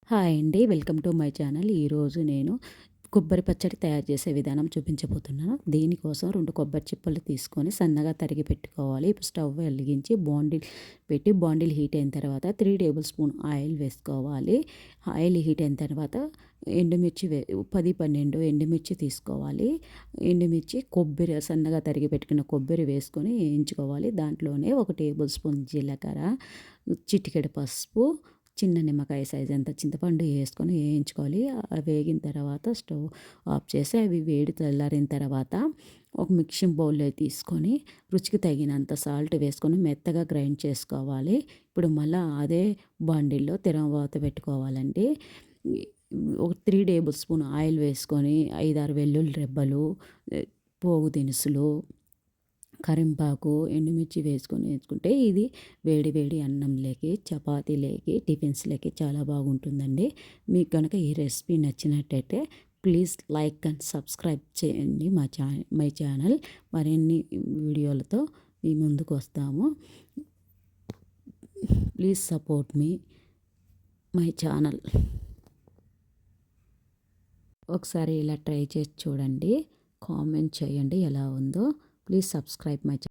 Hi అండి. Welcome to my channel. ఈరోజు నేను కొబ్బరి పచ్చడి తయారు చేసే విధానం చూపించబోతున్నాను. దీనికోసం 2 కొబ్బరి చిప్పలు తీసుకొని సన్నగా తరిగి పెట్టుకోవాలి. ఇప్పుడు స్టవ్ వెలిగించి బాండిల్ హీట్ అయిన తర్వాత 3 టేబుల్ స్పూన్ ఆయిల్ వేసుకోవాలి. ఆయిల్ హీట్ అయిన తర్వాత ఎండుమిర్చి 10, 12 ఎండుమిర్చి తీసుకోవాలి. ఎండుమిర్చి, కొబ్బరి సన్నగా తరిగి పెట్టుకున్న కొబ్బరి వేసుకొని వేయించుకోవాలి. దాంట్లోనే 1 టేబుల్ స్పూన్ జీలకర్ర, చిటికెడు పసుపు, చిన్న నిమ్మకాయ సైజ్ అంత చింతపండు వేసుకొని వేయించుకోవాలి. వేగిన తర్వాత స్టవ్ ఆఫ్ చేసి అవి వేడి చల్లారిన తర్వాత ఒక మిక్సింగ్ బౌల్లో తీసుకొని రుచికి తగినంత సాల్ట్ వేసుకొని మెత్తగా గ్రైండ్ చేసుకోవాలి. ఇప్పుడు మళ్ళీ అదే బాండిల్లో తిరగమాత పెట్టుకోవాలండి. ఒక 3 టేబుల్ స్పూన్ ఆయిల్ వేసుకొని 5, 6 వెల్లుల్లి రెబ్బలు, పోగు దినుసులు, కరింపాకు, ఎండుమిర్చి వేసుకొని వేసుకుంటే ఇది వేడి వేడి అన్నంలోకి, చపాతీలోకి, టిఫిన్స్లోకి చాలా బాగుంటుందండి. మీకు కనుక ఈ రెసిపీ నచ్చినట్టయితే ప్లీజ్ లైక్ అండ్ సబ్స్క్రైబ్ చేయండి మై ఛానల్. మరిన్ని వీడియోలతో మీ ముందుకు వస్తాము. Please support me my channel. ఒకసారి ఇలా ట్రై చేసి చూడండి. కామెంట్ చేయండి ఎలా ఉందో. Please subscribe my channel.